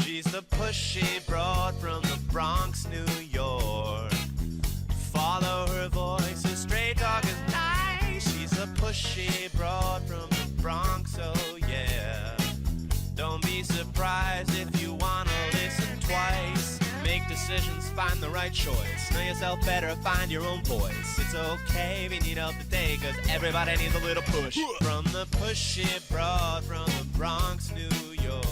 She's the pushy broad from the Bronx, New York. Follow her voice, her straight talk is nice. She's a pushy broad from the Bronx, oh yeah. Don't be surprised if you wanna listen twice. Make decisions, find the right choice. Know yourself better, find your own voice. It's okay if you need help today, cause everybody needs a little push. From the pushy broad from the Bronx, New York.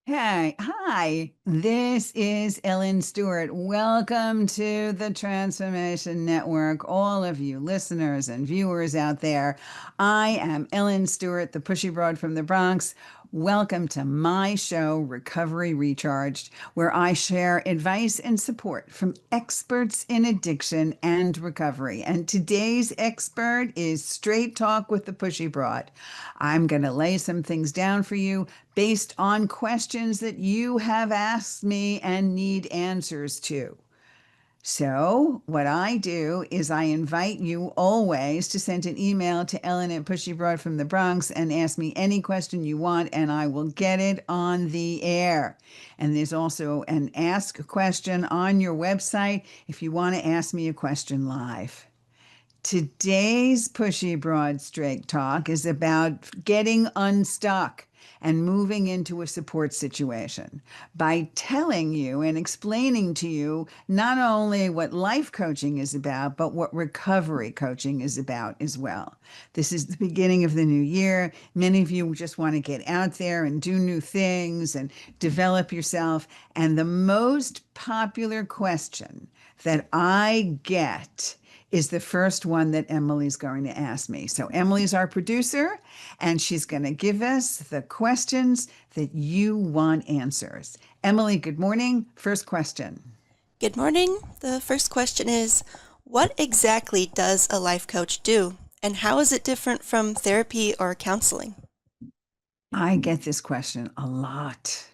Hey, hi, this is Ellen Stewart. Welcome to the Transformation Network, all of you listeners and viewers out there. I am Ellen Stewart, the Pushy Broad from the Bronx. Welcome to my show, Recovery Recharged, where I share advice and support from experts in addiction and recovery. And today's expert is Straight Talk with the Pushy Broad. I'm going to lay some things down for you based on questions that you have asked me and need answers to. So, what I do is I invite you always to send an email to Ellen at Pushy Broad from the Bronx and ask me any question you want, and I will get it on the air. And there's also an ask question on your website if you want to ask me a question live. Today's Pushy Broad Straight Talk is about getting unstuck and moving into a support situation by telling you and explaining to you not only what life coaching is about, but what recovery coaching is about as well. This is the beginning of the new year. Many of you just want to get out there and do new things and develop yourself. And the most popular question that I get is the first one that Emily's going to ask me. So Emily's our producer, and she's going to give us the questions that you want answers. Emily, good morning. First question. Good morning. The first question is, what exactly does a life coach do, and how is it different from therapy or counseling? I get this question a lot.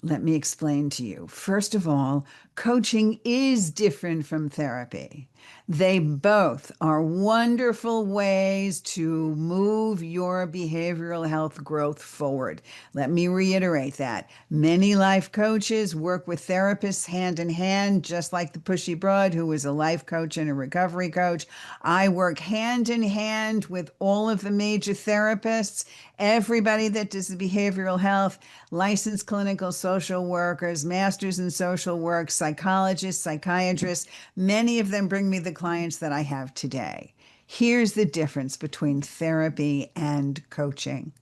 Let me explain to you. First of all, coaching is different from therapy. They both are wonderful ways to move your behavioral health growth forward. Let me reiterate that. Many life coaches work with therapists hand in hand, just like the Pushy Broad, who is a life coach and a recovery coach. I work hand in hand with all of the major therapists, everybody that does behavioral health, licensed clinical social workers, masters in social work, psychologists, psychiatrists. Many of them bring me the clients that I have today. Here's the difference between therapy and coaching.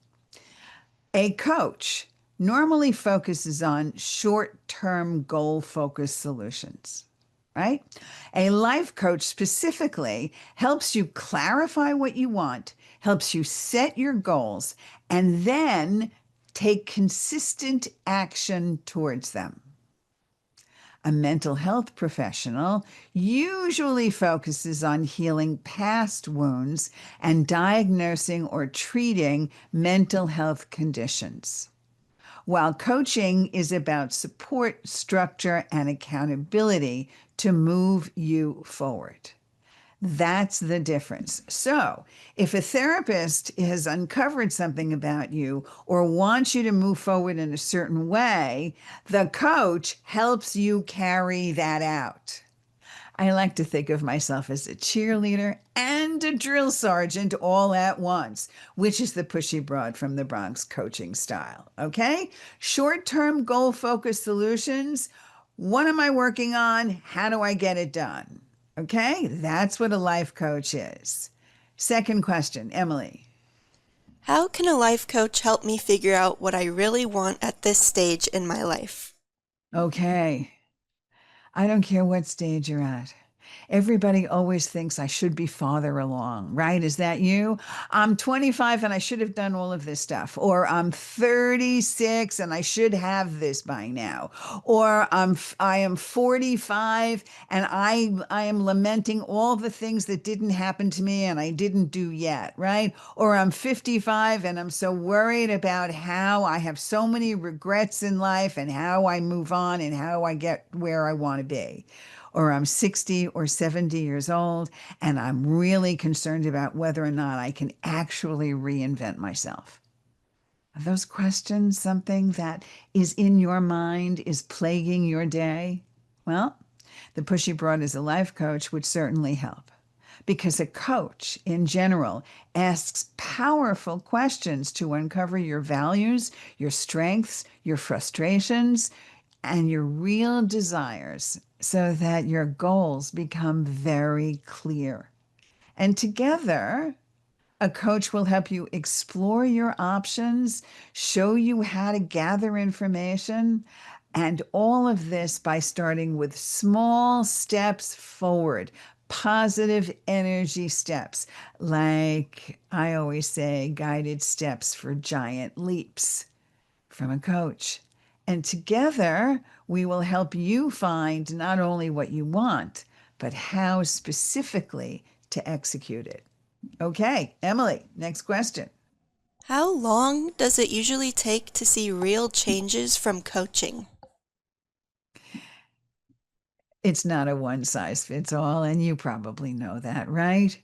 A coach normally focuses on short-term goal-focused solutions, right? A life coach specifically helps you clarify what you want, helps you set your goals, and then take consistent action towards them. A mental health professional usually focuses on healing past wounds and diagnosing or treating mental health conditions, while coaching is about support, structure, and accountability to move you forward. That's the difference. So, if a therapist has uncovered something about you or wants you to move forward in a certain way, the coach helps you carry that out. I like to think of myself as a cheerleader and a drill sergeant all at once, which is the Pushy Broad from the Bronx coaching style. Okay? Short-term goal-focused solutions. What am I working on? How do I get it done? Okay, that's what a life coach is. Second question, Emily. How can a life coach help me figure out what I really want at this stage in my life? Okay, I don't care what stage you're at. Everybody always thinks I should be farther along, right? Is that you? I'm 25 and I should have done all of this stuff. Or I'm 36 and I should have this by now. Or I am 45 and I am lamenting all the things that didn't happen to me and I didn't do yet, right? Or I'm 55 and I'm so worried about how I have so many regrets in life and how I move on and how I get where I want to be. or I'm 60 or 70 years old, and I'm really concerned about whether or not I can actually reinvent myself. Are those questions something that is in your mind, is plaguing your day? Well, the Pushy Broad as a life coach would certainly help, because a coach in general asks powerful questions to uncover your values, your strengths, your frustrations, and your real desires so that your goals become very clear. And together, a coach will help you explore your options, show you how to gather information, and all of this by starting with small steps forward, positive energy steps. Like I always say, guided steps for giant leaps from a coach. And together, we will help you find not only what you want, but how specifically to execute it. Okay, Emily, next question. How long does it usually take to see real changes from coaching? It's not a one size fits all, and you probably know that, right?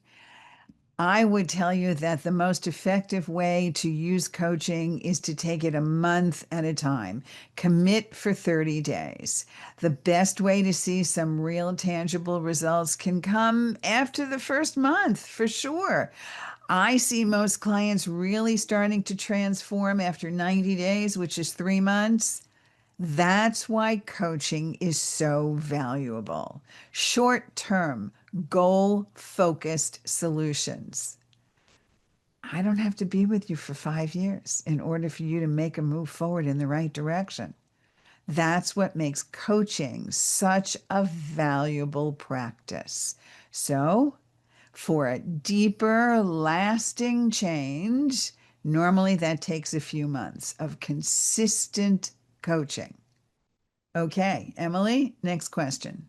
I would tell you that the most effective way to use coaching is to take it a month at a time. Commit for 30 days. The best way to see some real tangible results can come after the first month, for sure. I see most clients really starting to transform after 90 days, which is 3 months. That's why coaching is so valuable. Short term, goal focused solutions. I don't have to be with you for 5 years in order for you to make a move forward in the right direction. That's what makes coaching such a valuable practice. So, for a deeper, lasting change, normally that takes a few months of consistent coaching. Okay, Emily, next question.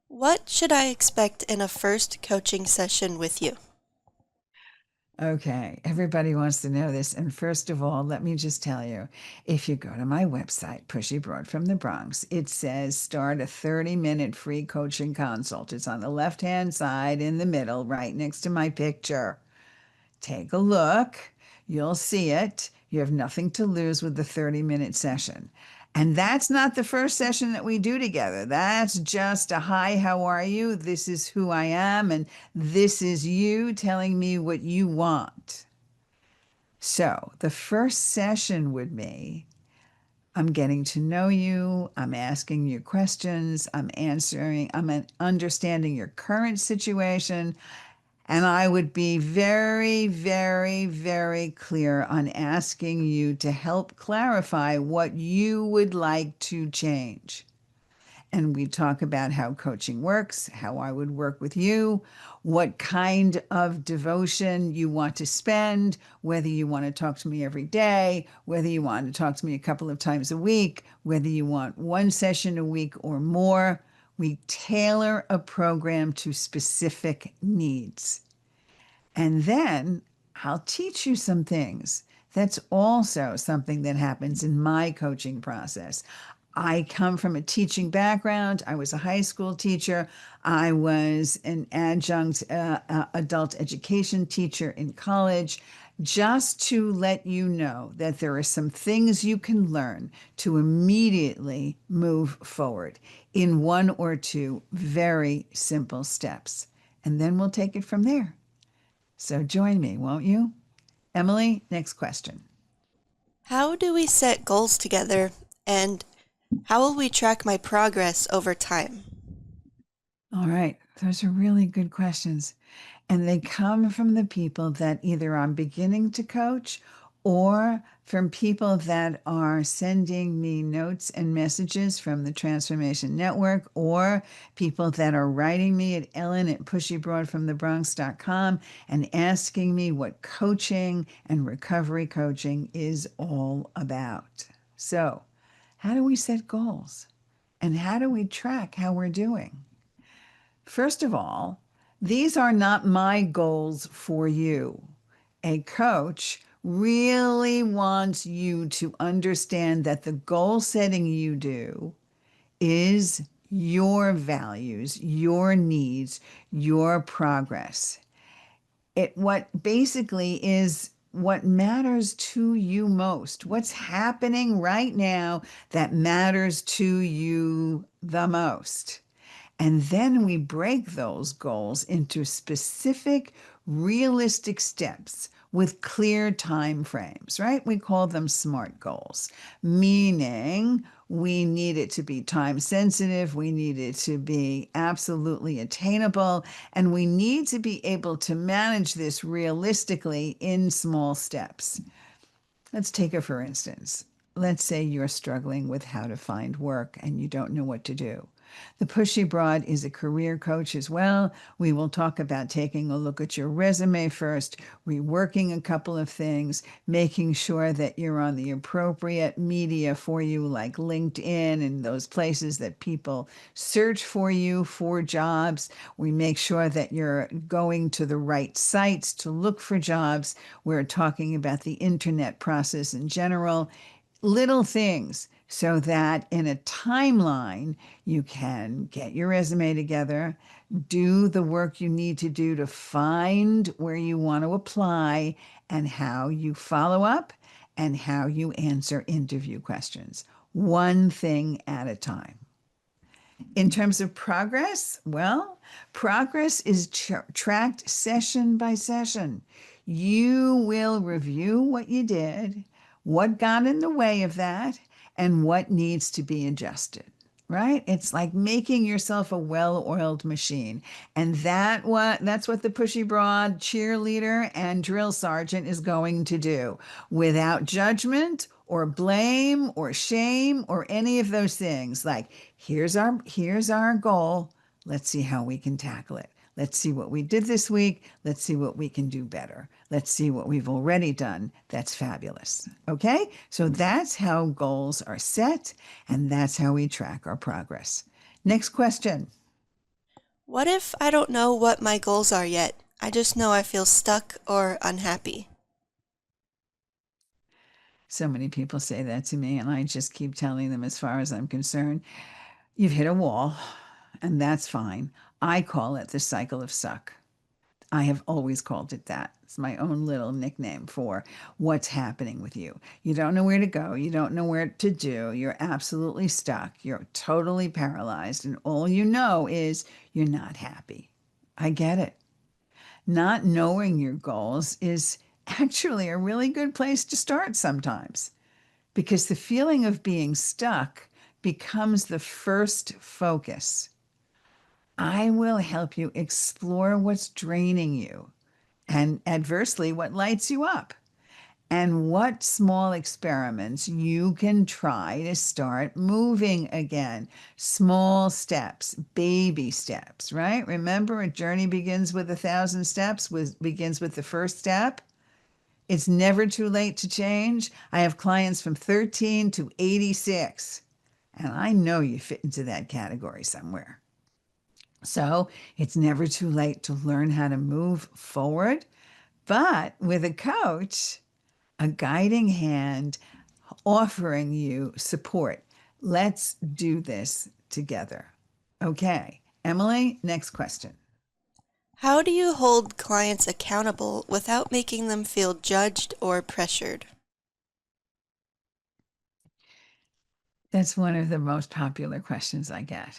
What should I expect in a first coaching session with you? Okay, everybody wants to know this. And first of all, let me just tell you, if you go to my website, Pushy Broad from the Bronx, it says start a 30-minute free coaching consult. It's on the left-hand side in the middle, right next to my picture. Take a look. You'll see it. You have nothing to lose with the 30-minute session. And that's not the first session that we do together. That's just a hi, how are you? This is who I am. And this is you telling me what you want. So the first session with me, I'm getting to know you. I'm asking you questions. I'm understanding your current situation. And I would be very, very, very clear on asking you to help clarify what you would like to change. And we talk about how coaching works, how I would work with you, what kind of devotion you want to spend, whether you want to talk to me every day, whether you want to talk to me a couple of times a week, whether you want one session a week or more. We tailor a program to specific needs. And then I'll teach you some things. That's also something that happens in my coaching process. I come from a teaching background. I was a high school teacher. I was an adjunct adult education teacher in college. Just to let you know that there are some things you can learn to immediately move forward in one or two very simple steps. And then we'll take it from there. So join me, won't you? Emily, next question. How do we set goals together, and how will we track my progress over time? All right, those are really good questions. And they come from the people that either I'm beginning to coach or from people that are sending me notes and messages from the Transformation Network, or people that are writing me at ellen@pushybroadfromthebronx.com and asking me what coaching and recovery coaching is all about. So, how do we set goals? And how do we track how we're doing? First of all, these are not my goals for you. A coach really wants you to understand that the goal setting you do is your values, your needs, your progress. It what basically is what matters to you most. What's happening right now that matters to you the most. And then we break those goals into specific, realistic steps with clear time frames, right? We call them SMART goals, meaning we need it to be time sensitive, we need it to be absolutely attainable, and we need to be able to manage this realistically in small steps. Let's take it for instance. Let's say you're struggling with how to find work and you don't know what to do. The Pushy Broad is a career coach as well. We will talk about taking a look at your resume first, reworking a couple of things, making sure that you're on the appropriate media for you, like LinkedIn and those places that people search for you for jobs. We make sure that you're going to the right sites to look for jobs. We're talking about the internet process in general, little things so that in a timeline you can get your resume together, do the work you need to do to find where you want to apply, and how you follow up and how you answer interview questions, one thing at a time. In terms of progress, well, progress is tracked session by session. You will review what you did, what got in the way of that, and what needs to be adjusted. Right? It's like making yourself a well-oiled machine. And that's what the Pushy Broad cheerleader and drill sergeant is going to do, without judgment or blame or shame or any of those things. Like, here's our goal. Let's see how we can tackle it. Let's see what we did this week. Let's see what we can do better. Let's see what we've already done. That's fabulous. Okay? So that's how goals are set, and that's how we track our progress. Next question. What if I don't know what my goals are yet? I just know I feel stuck or unhappy. So many people say that to me, and I just keep telling them, as far as I'm concerned, you've hit a wall, and that's fine. I call it the cycle of suck. I have always called it that. It's my own little nickname for what's happening with you. You don't know where to go. You don't know where to do. You're absolutely stuck. You're totally paralyzed. And all you know is you're not happy. I get it. Not knowing your goals is actually a really good place to start sometimes, because the feeling of being stuck becomes the first focus. I will help you explore what's draining you, and adversely, what lights you up, and what small experiments you can try to start moving again. Small steps, baby steps, right? Remember, a journey begins with 1,000 steps, begins with the first step. It's never too late to change. I have clients from 13 to 86, and I know you fit into that category somewhere. So it's never too late to learn how to move forward, but with a coach, a guiding hand offering you support. Let's do this together. Okay, Emily, next question. How do you hold clients accountable without making them feel judged or pressured? That's one of the most popular questions I get.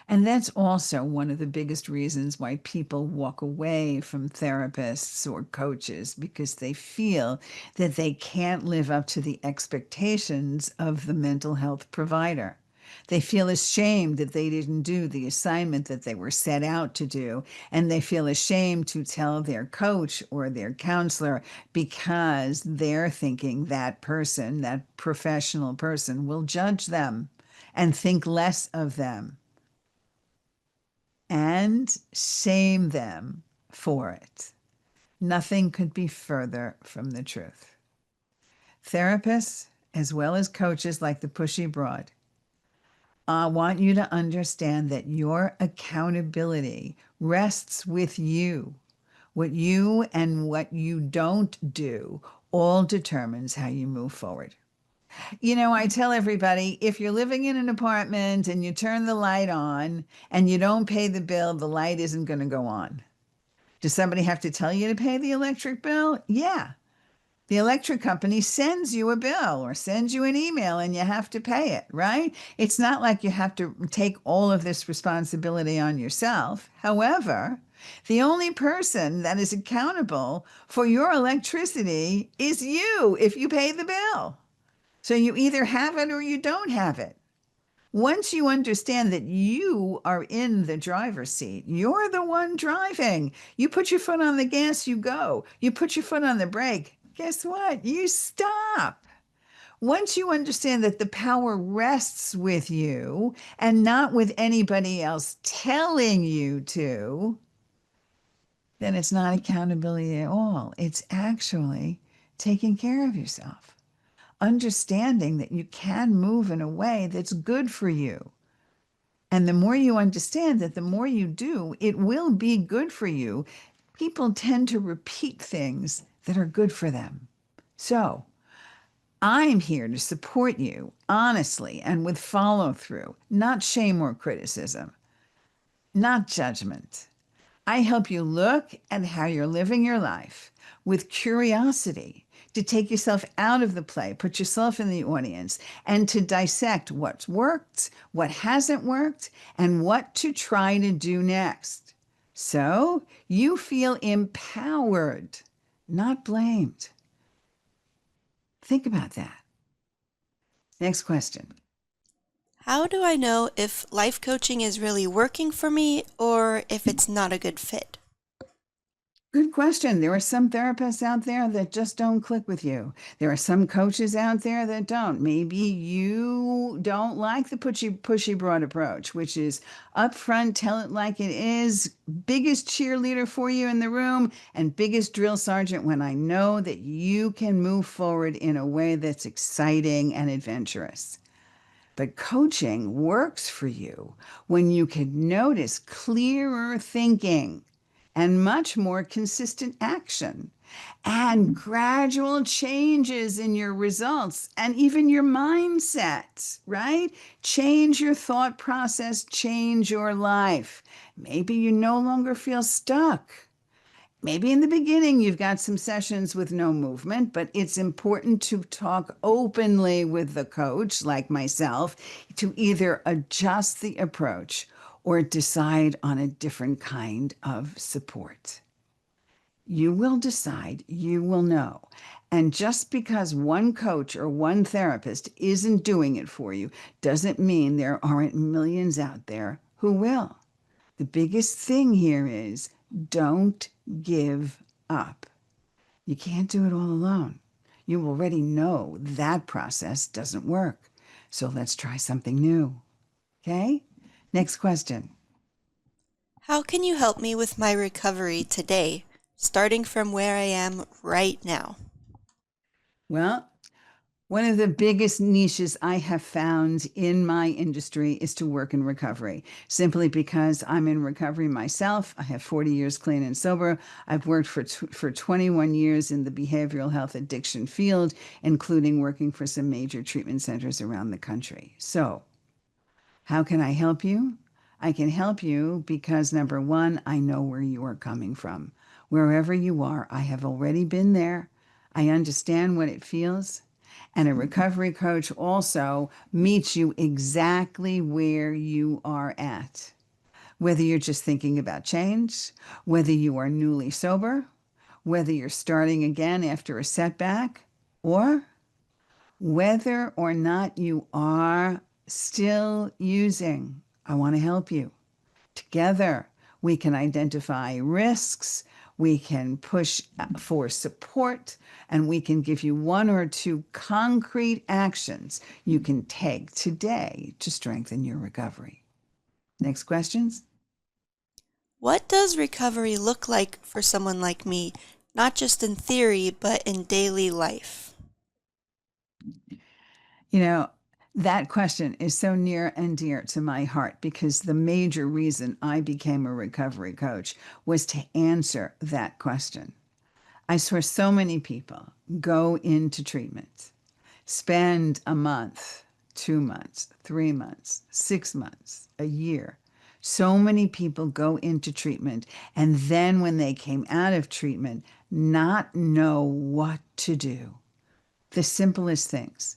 And that's also one of the biggest reasons why people walk away from therapists or coaches, because they feel that they can't live up to the expectations of the mental health provider. They feel ashamed that they didn't do the assignment that they were set out to do. And they feel ashamed to tell their coach or their counselor, because they're thinking that person, that professional person, will judge them and think less of them and shame them for it. Nothing could be further from the truth. Therapists, as well as coaches like the Pushy Broad, I want you to understand that your accountability rests with you. What you and what you don't do all determines how you move forward. I tell everybody, if you're living in an apartment and you turn the light on and you don't pay the bill, the light isn't going to go on. Does somebody have to tell you to pay the electric bill? Yeah. The electric company sends you a bill or sends you an email and you have to pay it, right? It's not like you have to take all of this responsibility on yourself. However, the only person that is accountable for your electricity is you if you pay the bill. So you either have it or you don't have it. Once you understand that you are in the driver's seat, you're the one driving. You put your foot on the gas, you go. You put your foot on the brake, guess what? You stop. Once you understand that the power rests with you and not with anybody else telling you to, then it's not accountability at all. It's actually taking care of yourself, understanding that you can move in a way that's good for you. And the more you understand that, the more you do, it will be good for you. People tend to repeat things that are good for them. So I'm here to support you honestly and with follow through, not shame or criticism, not judgment. I help you look at how you're living your life with curiosity, to take yourself out of the play, put yourself in the audience, and to dissect what's worked, what hasn't worked, and what to try to do next. So you feel empowered, not blamed. Think about that. Next question. How do I know if life coaching is really working for me or if it's not a good fit? Good question. There are some therapists out there that just don't click with you. There are some coaches out there that don't. Maybe you don't like the pushy broad approach, which is upfront, tell it like it is, biggest cheerleader for you in the room, and biggest drill sergeant when I know that you can move forward in a way that's exciting and adventurous. But coaching works for you when you can notice clearer thinking and much more consistent action and gradual changes in your results and even your mindset, right? Change your thought process, change your life. Maybe you no longer feel stuck. Maybe in the beginning you've got some sessions with no movement, but it's important to talk openly with the coach, like myself, to either adjust the approach or decide on a different kind of support. You will decide, you will know. And just because one coach or one therapist isn't doing it for you doesn't mean there aren't millions out there who will. The biggest thing here is don't give up. You can't do it all alone. You already know that process doesn't work. So let's try something new. Okay? Next question. How can you help me with my recovery today, starting from where I am right now? Well, one of the biggest niches I have found in my industry is to work in recovery, simply because I'm in recovery myself. I have 40 years clean and sober. I've worked for 21 years in the behavioral health addiction field, including working for some major treatment centers around the country. So, how can I help you? I can help you because number one, I know where you are coming from. Wherever you are, I have already been there. I understand what it feels. And a recovery coach also meets you exactly where you are at. Whether you're just thinking about change, whether you are newly sober, whether you're starting again after a setback, or whether or not you are still using. I want to help you. Together, we can identify risks, we can push for support, and we can give you one or two concrete actions you can take today to strengthen your recovery. Next questions? What does recovery look like for someone like me, not just in theory, but in daily life? You know, that question is so near and dear to my heart because the major reason I became a recovery coach was to answer that question. I saw so many people go into treatment, Spend a month, 2 months, 3 months, 6 months, a year. So many people go into treatment and then when they came out of treatment, not know what to do. The simplest things.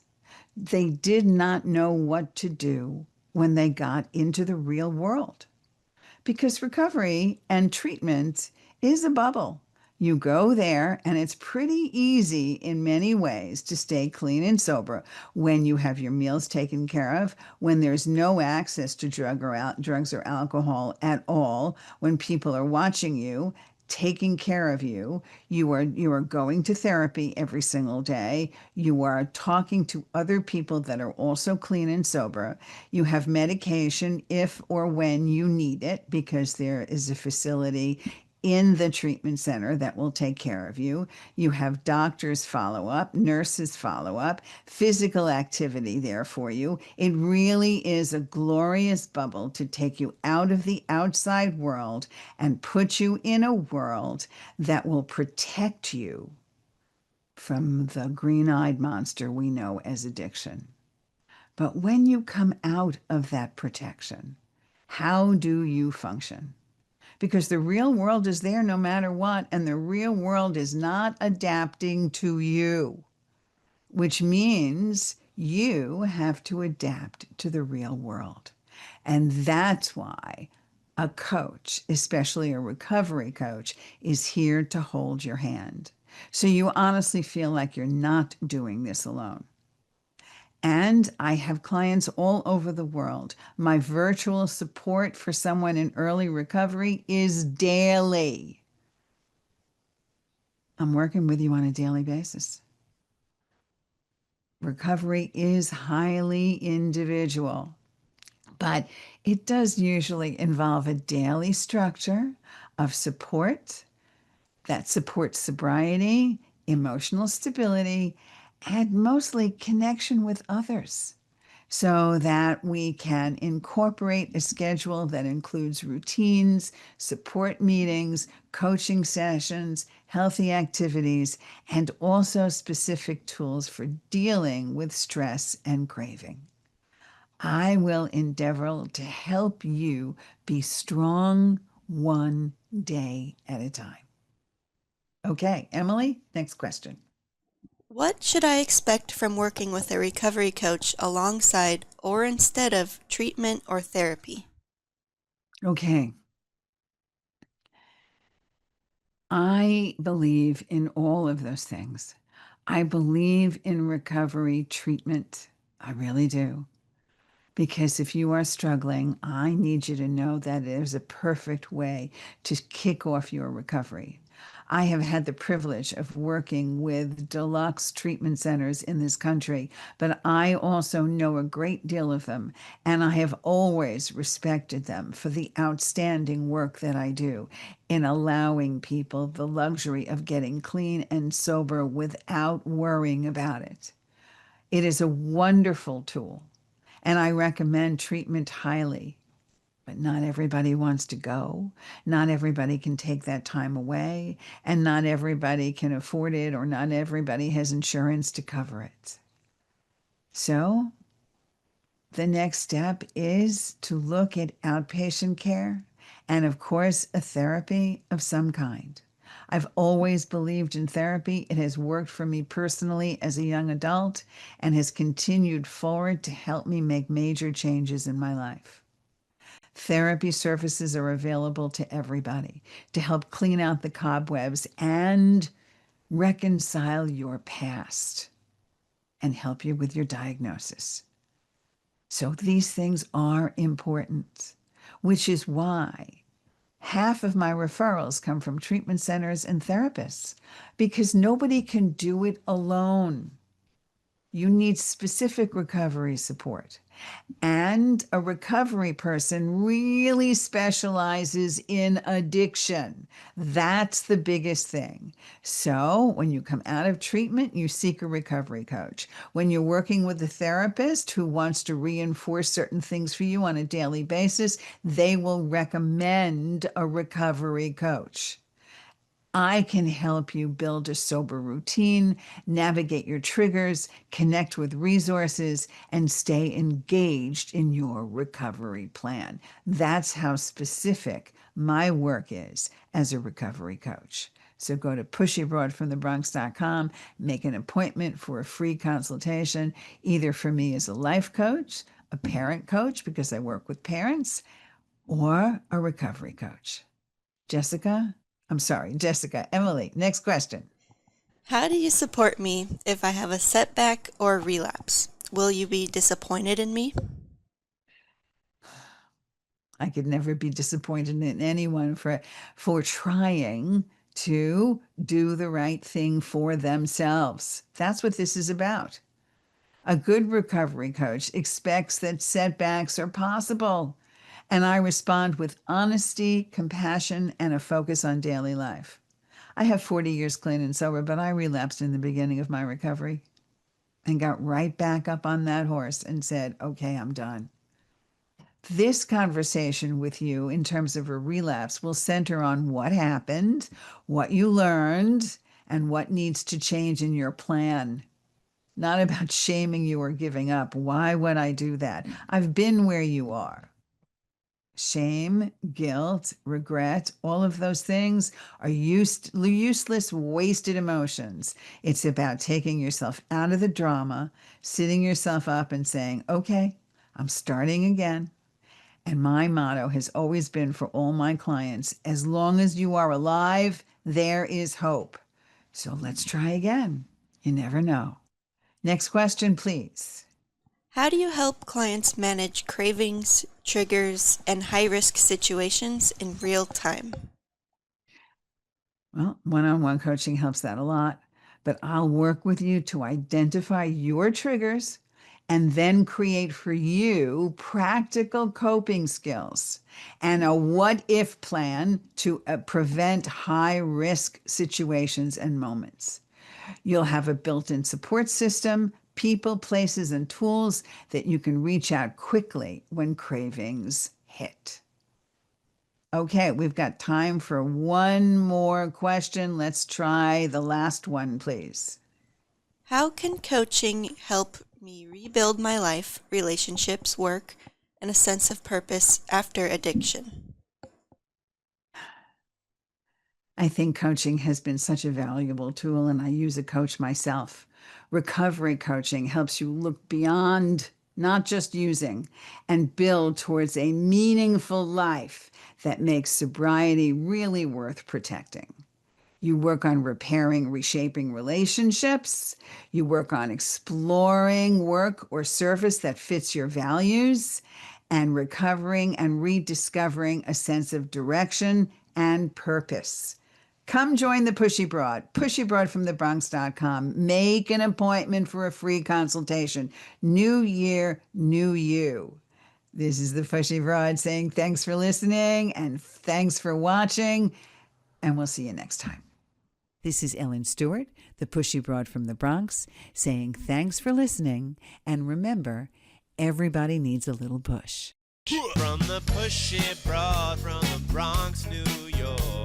They did not know what to do when they got into the real world because recovery and treatment is a bubble. You go there, and it's pretty easy in many ways to stay clean and sober when you have your meals taken care of, when there's no access to drugs or alcohol at all, when people are watching you, taking care of you. You are going to therapy every single day. You are talking to other people that are also clean and sober. You have medication if or when you need it because there is a facility in the treatment center that will take care of you. You have doctors follow up, nurses follow up, physical activity there for you. It really is a glorious bubble to take you out of the outside world and put you in a world that will protect you from the green-eyed monster we know as addiction. But when you come out of that protection, how do you function? Because the real world is there no matter what, and the real world is not adapting to you, which means you have to adapt to the real world. And that's why a coach, especially a recovery coach, is here to hold your hand. So you honestly feel like you're not doing this alone. And I have clients all over the world. My virtual support for someone in early recovery is daily. I'm working with you on a daily basis. Recovery is highly individual, but it does usually involve a daily structure of support that supports sobriety, emotional stability, and mostly connection with others, so that we can incorporate a schedule that includes routines, support meetings, coaching sessions, healthy activities, and also specific tools for dealing with stress and craving. I will endeavor to help you be strong one day at a time. Okay, Emily, next question. What should I expect from working with a recovery coach alongside or instead of treatment or therapy? Okay. I believe in all of those things. I believe in recovery treatment. I really do. Because if you are struggling, I need you to know that there's a perfect way to kick off your recovery. I have had the privilege of working with deluxe treatment centers in this country, but I also know a great deal of them, and I have always respected them for the outstanding work that I do in allowing people the luxury of getting clean and sober without worrying about it. It is a wonderful tool, and I recommend treatment highly. But not everybody wants to go. Not everybody can take that time away, and not everybody can afford it, or not everybody has insurance to cover it. So the next step is to look at outpatient care and, of course, a therapy of some kind. I've always believed in therapy. It has worked for me personally as a young adult and has continued forward to help me make major changes in my life. Therapy services are available to everybody to help clean out the cobwebs and reconcile your past and help you with your diagnosis. So these things are important, which is why half of my referrals come from treatment centers and therapists, because nobody can do it alone. You need specific recovery support. And a recovery person really specializes in addiction. That's the biggest thing. So when you come out of treatment, you seek a recovery coach. When you're working with a therapist who wants to reinforce certain things for you on a daily basis, they will recommend a recovery coach. I can help you build a sober routine, navigate your triggers, connect with resources, and stay engaged in your recovery plan. That's how specific my work is as a recovery coach. So go to pushybroadfromthebronx.com, make an appointment for a free consultation, either for me as a life coach, a parent coach, because I work with parents, or a recovery coach. Jessica, Emily, next question. How do you support me if I have a setback or relapse? Will you be disappointed in me? I could never be disappointed in anyone for trying to do the right thing for themselves. That's what this is about. A good recovery coach expects that setbacks are possible, and I respond with honesty, compassion, and a focus on daily life. I have 40 years clean and sober, but I relapsed in the beginning of my recovery and got right back up on that horse and said, okay, I'm done. This conversation with you in terms of a relapse will center on what happened, what you learned, and what needs to change in your plan. Not about shaming you or giving up. Why would I do that? I've been where you are. Shame, guilt, regret, all of those things are useless, wasted emotions. It's about taking yourself out of the drama, sitting yourself up and saying, okay, I'm starting again. And my motto has always been for all my clients, as long as you are alive, there is hope. So let's try again. You never know. Next question, please. How do you help clients manage cravings, triggers, and high-risk situations in real time? Well, one-on-one coaching helps that a lot, but I'll work with you to identify your triggers and then create for you practical coping skills and a what if plan to prevent high risk situations and moments. You'll have a built-in support system, people, places, and tools that you can reach out quickly when cravings hit. Okay, we've got time for one more question. Let's try the last one, please. How can coaching help me rebuild my life, relationships, work, and a sense of purpose after addiction? I think coaching has been such a valuable tool, and I use a coach myself. Recovery coaching helps you look beyond not just using and build towards a meaningful life that makes sobriety really worth protecting. You work on repairing, reshaping relationships. You work on exploring work or service that fits your values and recovering and rediscovering a sense of direction and purpose. Come join the Pushy Broad, pushybroadfromthebronx.com. Make an appointment for a free consultation. New year, new you. This is the Pushy Broad saying thanks for listening and thanks for watching, and we'll see you next time. This is Ellen Stewart, the Pushy Broad from the Bronx, saying thanks for listening, and remember, everybody needs a little push. From the Pushy Broad from the Bronx, New York.